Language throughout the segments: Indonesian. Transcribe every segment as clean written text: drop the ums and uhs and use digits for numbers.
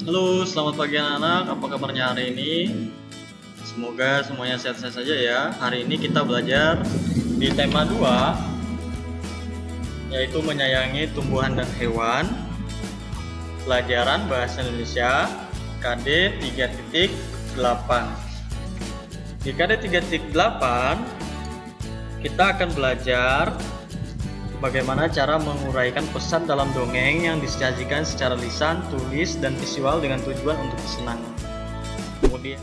Halo, selamat pagi anak-anak. Apa kabarnya hari ini? Semoga semuanya sehat-sehat saja ya. Hari ini kita belajar di tema 2, yaitu menyayangi tumbuhan dan hewan. Pelajaran Bahasa Indonesia KD 3.8. Di KD 3.8 kita akan belajar bagaimana cara menguraikan pesan dalam dongeng yang disajikan secara lisan, tulis, dan visual dengan tujuan untuk kesenangan. Kemudian,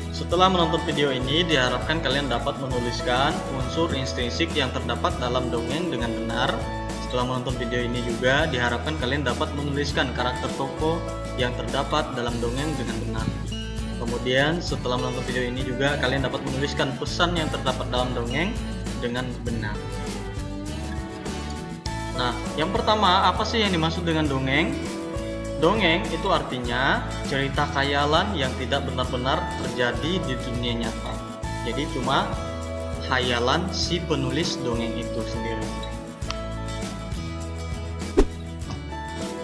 setelah menonton video ini, diharapkan kalian dapat menuliskan unsur intrinsik yang terdapat dalam dongeng dengan benar. Setelah menonton video ini juga, diharapkan kalian dapat menuliskan karakter tokoh yang terdapat dalam dongeng dengan benar. Kemudian, setelah menonton video ini juga, kalian dapat menuliskan pesan yang terdapat dalam dongeng dengan benar. Nah, yang pertama, apa sih yang dimaksud dengan dongeng? Dongeng itu artinya cerita khayalan yang tidak benar-benar terjadi di dunia nyata. Jadi cuma khayalan si penulis dongeng itu sendiri.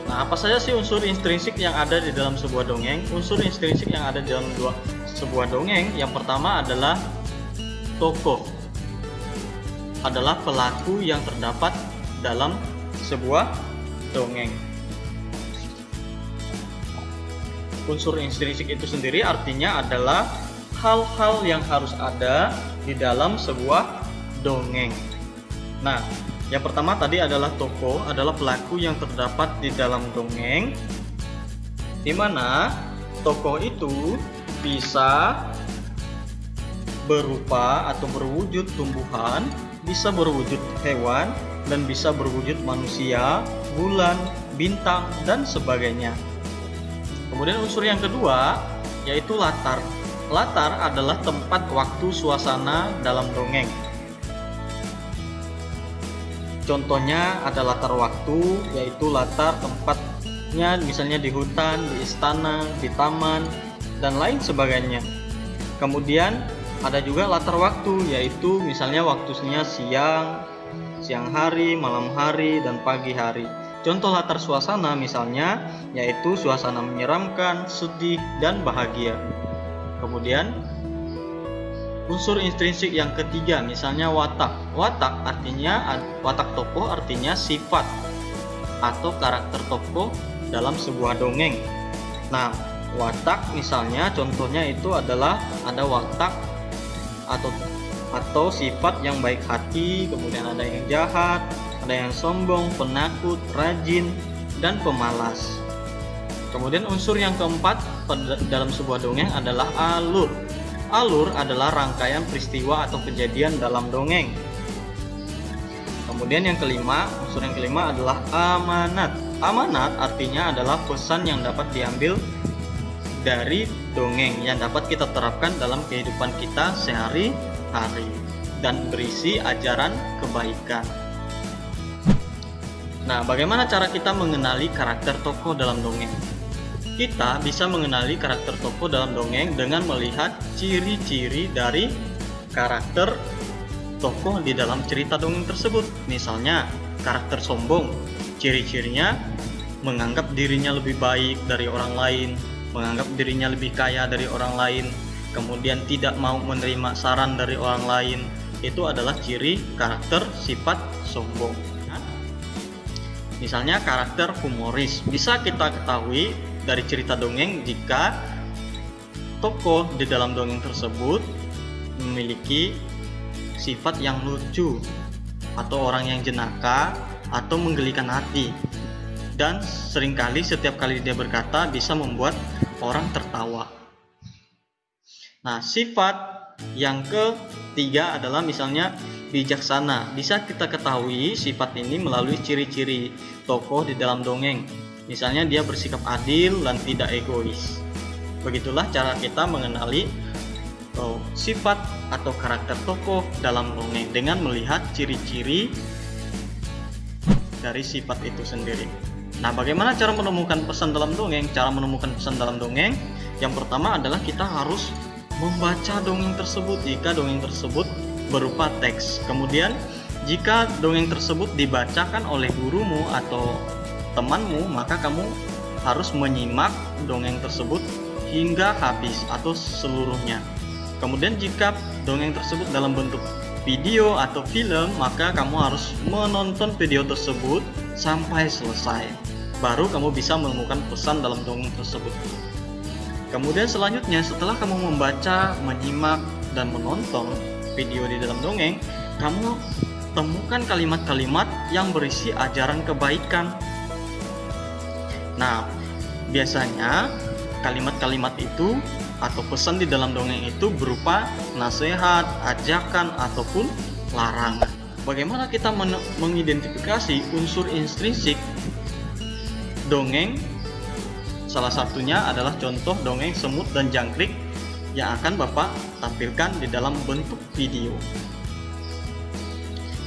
Nah, apa saja sih unsur intrinsik yang ada di dalam sebuah dongeng? Unsur intrinsik yang ada di dalam sebuah dongeng, yang pertama adalah tokoh. Adalah pelaku yang terdapat dalam sebuah dongeng. Unsur intrinsik itu sendiri artinya adalah hal-hal yang harus ada di dalam sebuah dongeng. Nah, yang pertama tadi adalah tokoh, adalah pelaku yang terdapat di dalam dongeng, di mana tokoh itu bisa berupa atau berwujud tumbuhan, bisa berwujud hewan, dan bisa berwujud manusia, bulan, bintang, dan sebagainya. Kemudian unsur yang kedua yaitu latar. Latar adalah tempat, waktu, suasana dalam dongeng. Contohnya ada latar waktu, yaitu latar tempatnya misalnya di hutan, di istana, di taman, dan lain sebagainya. Kemudian ada juga latar waktu, yaitu misalnya waktunya siang hari, malam hari, dan pagi hari. Contoh latar suasana misalnya yaitu suasana menyeramkan, sedih, dan bahagia. Kemudian unsur intrinsik yang ketiga misalnya watak. Watak tokoh artinya sifat atau karakter tokoh dalam sebuah dongeng. Nah, watak misalnya contohnya itu adalah ada watak atau sifat yang baik hati, kemudian ada yang jahat, ada yang sombong, penakut, rajin, dan pemalas. Kemudian unsur yang keempat dalam sebuah dongeng adalah alur. Alur adalah rangkaian peristiwa atau kejadian dalam dongeng. Kemudian unsur yang kelima adalah amanat. Amanat artinya adalah pesan yang dapat diambil dari dongeng yang dapat kita terapkan dalam kehidupan kita sehari-hari dan berisi ajaran kebaikan. Nah, bagaimana cara kita mengenali karakter tokoh dalam dongeng? Kita bisa mengenali karakter tokoh dalam dongeng dengan melihat ciri-ciri dari karakter tokoh di dalam cerita dongeng tersebut. Misalnya, karakter sombong, ciri-cirinya menganggap dirinya lebih baik dari orang lain, menganggap dirinya lebih kaya dari orang lain, kemudian tidak mau menerima saran dari orang lain. Itu adalah ciri karakter sifat sombong. Misalnya karakter humoris, bisa kita ketahui dari cerita dongeng jika tokoh di dalam dongeng tersebut memiliki sifat yang lucu atau orang yang jenaka atau menggelikan hati, dan seringkali setiap kali dia berkata bisa membuat orang tertawa. Nah, sifat yang ketiga adalah misalnya bijaksana. Bisa kita ketahui sifat ini melalui ciri-ciri tokoh di dalam dongeng. Misalnya dia bersikap adil dan tidak egois. Begitulah cara kita mengenali sifat atau karakter tokoh dalam dongeng dengan melihat ciri-ciri dari sifat itu sendiri. Nah, bagaimana cara menemukan pesan dalam dongeng? Cara menemukan pesan dalam dongeng, yang pertama adalah kita harus membaca dongeng tersebut jika dongeng tersebut berupa teks. Kemudian, jika dongeng tersebut dibacakan oleh gurumu atau temanmu, maka kamu harus menyimak dongeng tersebut hingga habis atau seluruhnya. Kemudian jika dongeng tersebut dalam bentuk video atau film, maka kamu harus menonton video tersebut sampai selesai. Baru kamu bisa menemukan pesan dalam dongeng tersebut. Kemudian selanjutnya, setelah kamu membaca, menyimak, dan menonton video di dalam dongeng, kamu temukan kalimat-kalimat yang berisi ajaran kebaikan. Nah, biasanya kalimat-kalimat itu atau pesan di dalam dongeng itu berupa nasihat, ajakan, ataupun larangan. Bagaimana kita mengidentifikasi unsur intrinsik dongeng? Salah satunya adalah contoh dongeng Semut dan Jangkrik yang akan Bapak tampilkan di dalam bentuk video.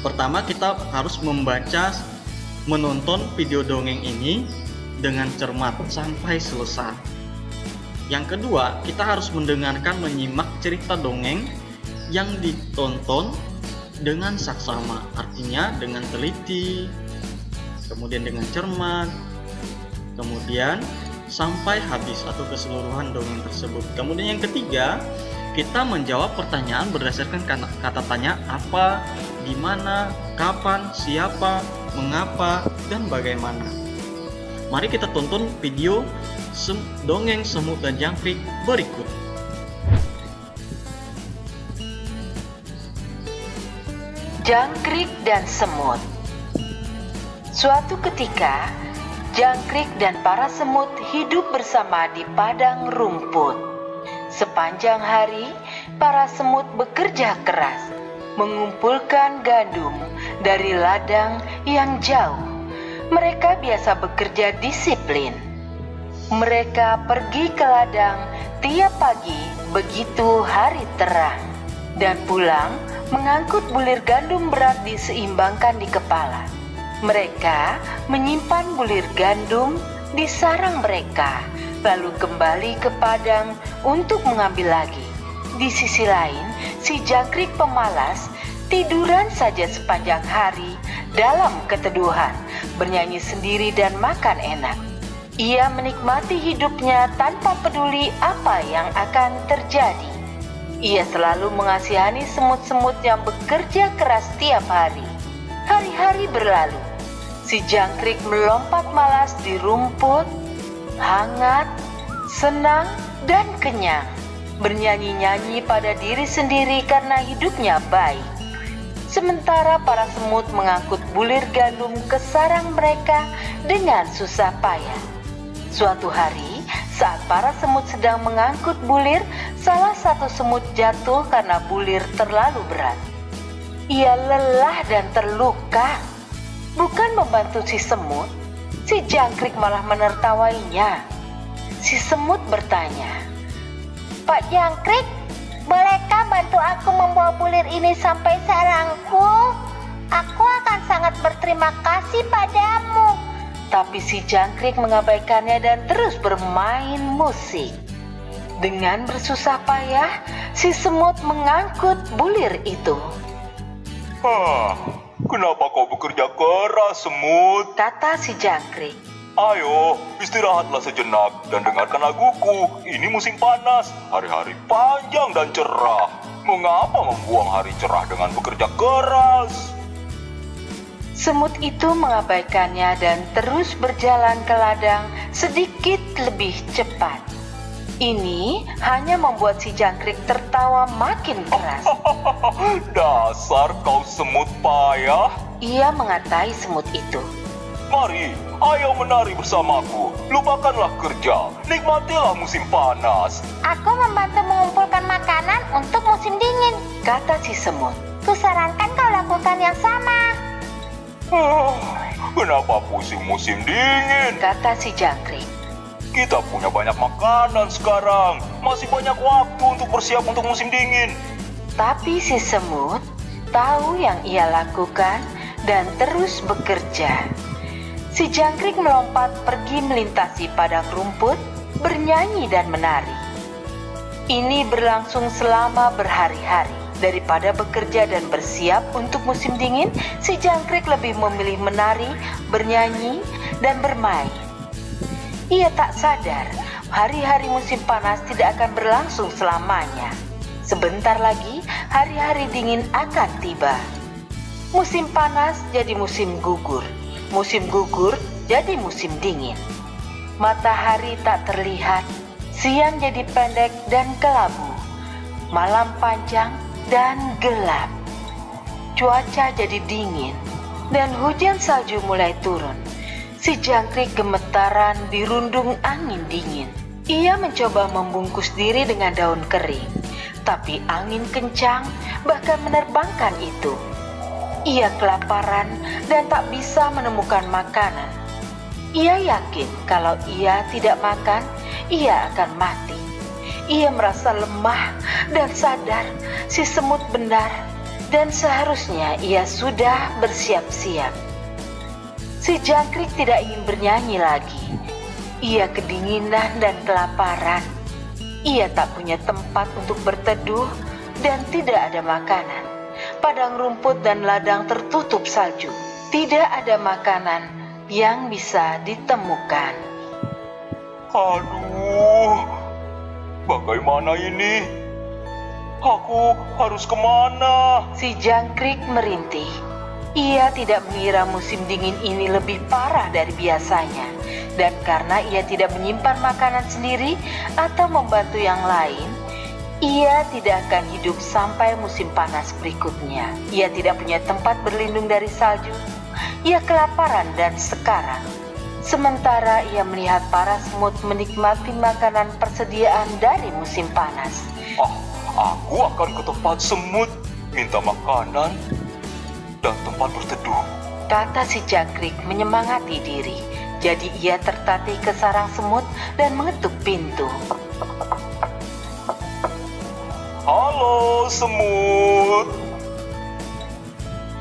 Pertama, kita harus menonton video dongeng ini dengan cermat sampai selesai. Yang kedua, kita harus menyimak cerita dongeng yang ditonton dengan saksama, artinya dengan teliti, kemudian dengan cermat, kemudian sampai habis atau keseluruhan dongeng tersebut. Kemudian yang ketiga, kita menjawab pertanyaan berdasarkan kata tanya apa, di mana, kapan, siapa, mengapa, dan bagaimana. Mari kita tonton video dongeng Semut dan Jangkrik berikut. Jangkrik dan Semut. Suatu ketika, Jangkrik dan para semut hidup bersama di padang rumput. Sepanjang hari, para semut bekerja keras, mengumpulkan gandum dari ladang yang jauh. Mereka biasa bekerja disiplin. Mereka pergi ke ladang tiap pagi begitu hari terang, dan pulang mengangkut bulir gandum berat diseimbangkan di kepala. Mereka menyimpan bulir gandum di sarang mereka, lalu kembali ke padang untuk mengambil lagi. Di sisi lain, si Jangkrik pemalas tiduran saja sepanjang hari dalam keteduhan, bernyanyi sendiri dan makan enak. Ia menikmati hidupnya tanpa peduli apa yang akan terjadi. Ia selalu mengasihani semut-semut yang bekerja keras tiap hari. Hari-hari berlalu. Si Jangkrik melompat malas di rumput, hangat, senang, dan kenyang. Bernyanyi-nyanyi pada diri sendiri karena hidupnya baik. Sementara para semut mengangkut bulir gandum ke sarang mereka dengan susah payah. Suatu hari, saat para semut sedang mengangkut bulir, salah satu semut jatuh karena bulir terlalu berat. Ia lelah dan terluka. Bukan membantu si semut, si Jangkrik malah menertawainya. Si semut bertanya, "Pak Jangkrik, bolehkah bantu aku membawa bulir ini sampai sarangku? Aku akan sangat berterima kasih padamu." Tapi si Jangkrik mengabaikannya dan terus bermain musik. Dengan bersusah payah, si semut mengangkut bulir itu. Kenapa kau bekerja keras, semut? Kata si Jangkrik. Ayo, istirahatlah sejenak dan dengarkan laguku. Ini musim panas, hari-hari panjang dan cerah. Mengapa membuang hari cerah dengan bekerja keras? Semut itu mengabaikannya dan terus berjalan ke ladang sedikit lebih cepat. Ini hanya membuat si Jangkrik tertawa makin keras. Dasar kau semut payah. Ia mengatai semut itu. Mari, ayo menari bersamaku. Lupakanlah kerja, nikmatilah musim panas. Aku membantu mengumpulkan makanan untuk musim dingin. Kata si semut. Kusarankan kau lakukan yang sama. Kenapa pusing musim dingin? Kata si Jangkrik. Kita punya banyak makanan sekarang. Masih banyak waktu untuk bersiap untuk musim dingin. Tapi si semut tahu yang ia lakukan dan terus bekerja. Si Jangkrik melompat pergi melintasi padang rumput, bernyanyi dan menari. Ini berlangsung selama berhari-hari. Daripada bekerja dan bersiap untuk musim dingin, si Jangkrik lebih memilih menari, bernyanyi, dan bermain. Ia tak sadar hari-hari musim panas tidak akan berlangsung selamanya. Sebentar lagi hari-hari dingin akan tiba. Musim panas jadi musim gugur. Musim gugur jadi musim dingin. Matahari tak terlihat, siang jadi pendek dan kelabu. Malam panjang dan gelap. Cuaca jadi dingin dan hujan salju mulai turun. Si jangkrik gemetaran dirundung angin dingin. Ia mencoba membungkus diri dengan daun kering, tapi angin kencang bahkan menerbangkan itu. Ia kelaparan dan tak bisa menemukan makanan. Ia yakin kalau ia tidak makan, ia akan mati. Ia merasa lemah dan sadar si semut benar dan seharusnya ia sudah bersiap-siap. Si jangkrik tidak ingin bernyanyi lagi. Ia kedinginan dan kelaparan. Ia tak punya tempat untuk berteduh dan tidak ada makanan. Padang rumput dan ladang tertutup salju. Tidak ada makanan yang bisa ditemukan. Aduh, bagaimana ini? Aku harus kemana? Si jangkrik merintih. Ia tidak mengira musim dingin ini lebih parah dari biasanya. Dan karena ia tidak menyimpan makanan sendiri atau membantu yang lain, ia tidak akan hidup sampai musim panas berikutnya. Ia tidak punya tempat berlindung dari salju. Ia kelaparan dan sekarat. Sementara ia melihat para semut menikmati makanan persediaan dari musim panas. Aku akan ke tempat semut, minta makanan dan tempat berteduh. Kata si jangkrik menyemangati diri. Jadi ia tertatih ke sarang semut dan mengetuk pintu. Halo semut,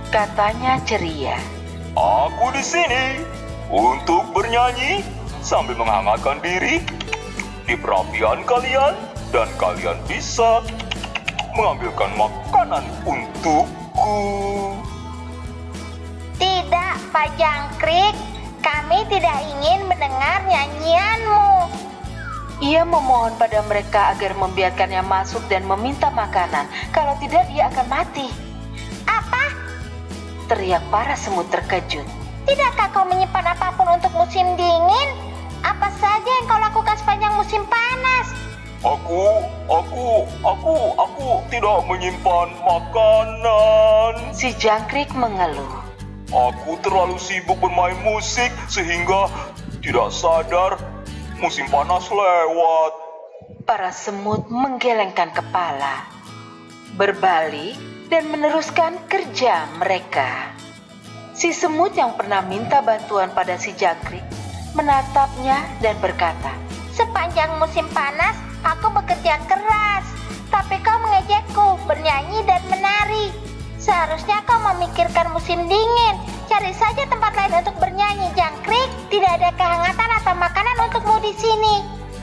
Katanya ceria. aku di sini untuk bernyanyi sambil menghangatkan diri di perapian kalian dan kalian bisa mengambilkan makanan untukku. Tidak, Pak Jangkrik. Kami tidak ingin mendengar nyanyianmu. Ia memohon pada mereka agar membiarkannya masuk dan meminta makanan. Kalau tidak dia akan mati. Apa? Teriak para semut terkejut. Tidakkah kau menyimpan apapun untuk musim dingin? Apa saja yang kau lakukan sepanjang musim panas? Aku tidak menyimpan makanan. Si jangkrik mengeluh. Aku terlalu sibuk bermain musik sehingga tidak sadar musim panas lewat. Para semut menggelengkan kepala, berbalik dan meneruskan kerja mereka. Si semut yang pernah minta bantuan pada si jangkrik menatapnya dan berkata, Sepanjang musim panas, aku bekerja keras. Tapi kau mengejekku, bernyanyi dan menari. Seharusnya kau memikirkan musim dingin. Cari saja tempat lain untuk bernyanyi, jangkrik. Tidak ada kehangatan atau makanan untukmu di sini.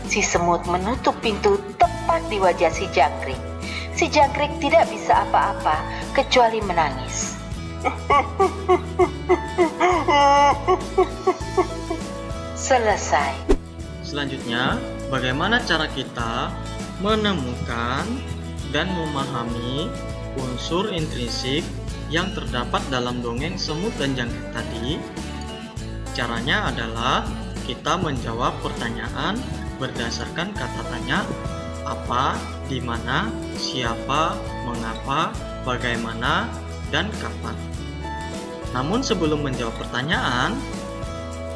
si semut menutup pintu tepat di wajah si jangkrik. Si jangkrik tidak bisa apa-apa kecuali menangis. Selesai. Selanjutnya, bagaimana cara kita menemukan dan memahami unsur intrinsik yang terdapat dalam dongeng semut dan jangkrik tadi? Caranya adalah kita menjawab pertanyaan berdasarkan kata tanya apa, di mana, siapa, mengapa, bagaimana, dan kapan. Namun sebelum menjawab pertanyaan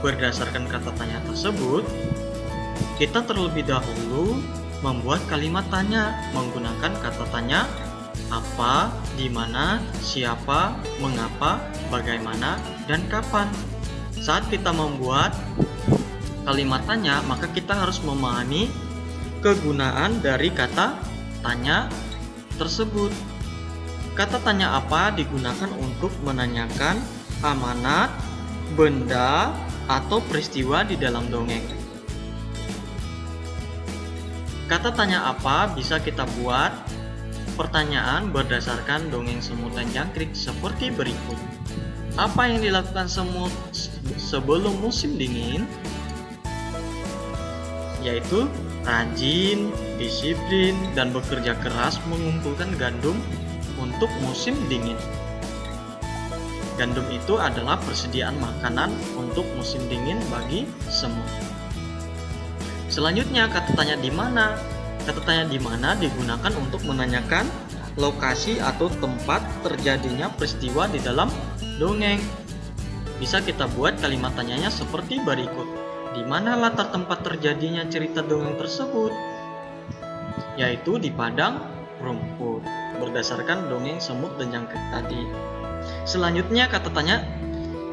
berdasarkan kata tanya tersebut, kita terlebih dahulu membuat kalimat tanya menggunakan kata tanya apa, di mana, siapa, mengapa, bagaimana, dan kapan. Saat kita membuat kalimat tanya, maka kita harus memahami kegunaan dari kata tanya tersebut. Kata tanya apa digunakan untuk menanyakan amanat, benda, atau peristiwa di dalam dongeng. Kata tanya apa bisa kita buat pertanyaan berdasarkan dongeng semut dan jangkrik seperti berikut. Apa yang dilakukan semut sebelum musim dingin, yaitu rajin, disiplin, dan bekerja keras mengumpulkan gandum untuk musim dingin. Gandum itu adalah persediaan makanan untuk musim dingin bagi semut. Selanjutnya, kata tanya di mana. Kata tanya di mana digunakan untuk menanyakan lokasi atau tempat terjadinya peristiwa di dalam dongeng. Bisa kita buat kalimat tanyanya seperti berikut. Di mana latar tempat terjadinya cerita dongeng tersebut? Yaitu di padang rumput, berdasarkan dongeng semut dan jangkrik tadi. Selanjutnya kata tanya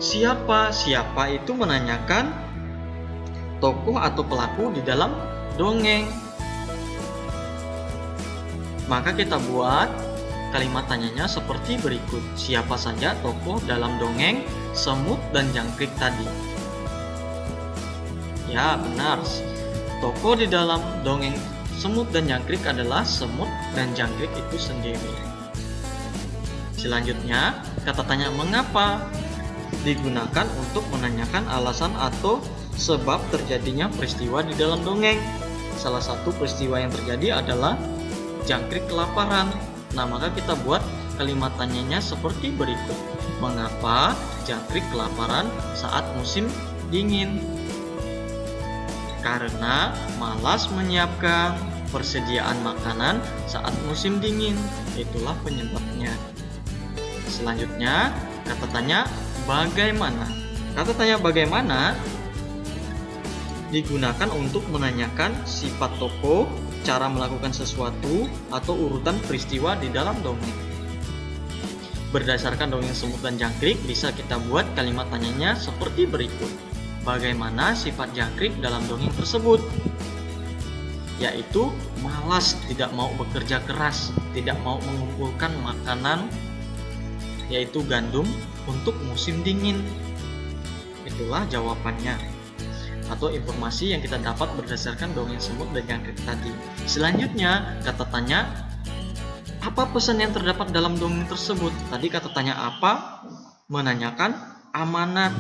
siapa? Siapa itu menanyakan tokoh atau pelaku di dalam dongeng. Maka kita buat kalimat tanyanya seperti berikut. Siapa saja tokoh dalam dongeng semut dan jangkrik tadi? Ya, benar. Tokoh di dalam dongeng semut dan jangkrik adalah semut dan jangkrik itu sendiri. Selanjutnya, kata tanya mengapa digunakan untuk menanyakan alasan atau sebab terjadinya peristiwa di dalam dongeng. Salah satu peristiwa yang terjadi adalah jangkrik kelaparan. Nah, maka kita buat kalimat tanyanya seperti berikut. Mengapa jangkrik kelaparan saat musim dingin? Karena malas menyiapkan persediaan makanan saat musim dingin. Itulah penyebabnya. Selanjutnya, kata tanya bagaimana. Kata tanya bagaimana digunakan untuk menanyakan sifat tokoh, cara melakukan sesuatu, atau urutan peristiwa di dalam dongeng. Berdasarkan dongeng semut dan jangkrik, bisa kita buat kalimat tanyanya seperti berikut. Bagaimana sifat jangkrik dalam dongeng tersebut? Yaitu malas, tidak mau bekerja keras, tidak mau mengumpulkan makanan, yaitu gandum, untuk musim dingin. Itulah jawabannya atau informasi yang kita dapat berdasarkan dongeng semut dan jangkrik tadi. Selanjutnya, kata tanya apa pesan yang terdapat dalam dongeng tersebut? Tadi kata tanya apa menanyakan amanat.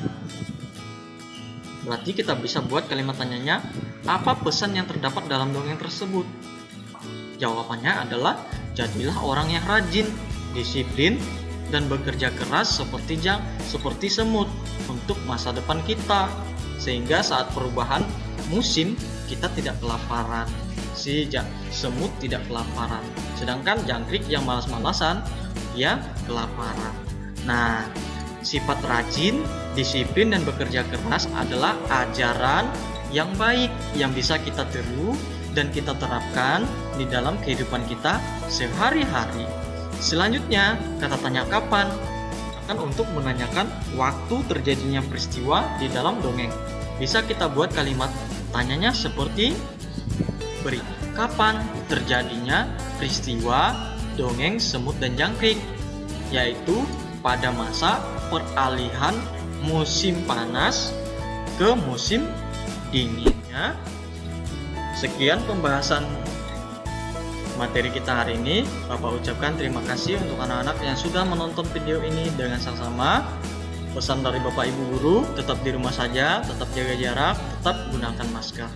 Berarti kita bisa buat kalimat tanyanya apa pesan yang terdapat dalam dongeng tersebut? Jawabannya adalah jadilah orang yang rajin, disiplin, dan bekerja keras seperti semut untuk masa depan kita, sehingga saat perubahan musim kita tidak kelaparan. Si semut tidak kelaparan, sedangkan jangkrik yang malas-malasan dia kelaparan. Nah, sifat rajin, disiplin, dan bekerja keras adalah ajaran yang baik yang bisa kita tiru dan kita terapkan di dalam kehidupan kita sehari-hari. Selanjutnya, kata tanya kapan akan untuk menanyakan waktu terjadinya peristiwa di dalam dongeng. Bisa kita buat kalimat tanyanya seperti berikut. Kapan terjadinya peristiwa dongeng semut dan jangkrik? Yaitu pada masa peralihan musim panas ke musim dinginnya. Sekian pembahasan materi kita hari ini. Bapak ucapkan terima kasih untuk anak-anak yang sudah menonton video ini dengan saksama. Pesan dari Bapak Ibu guru, tetap di rumah saja, tetap jaga jarak, tetap gunakan masker.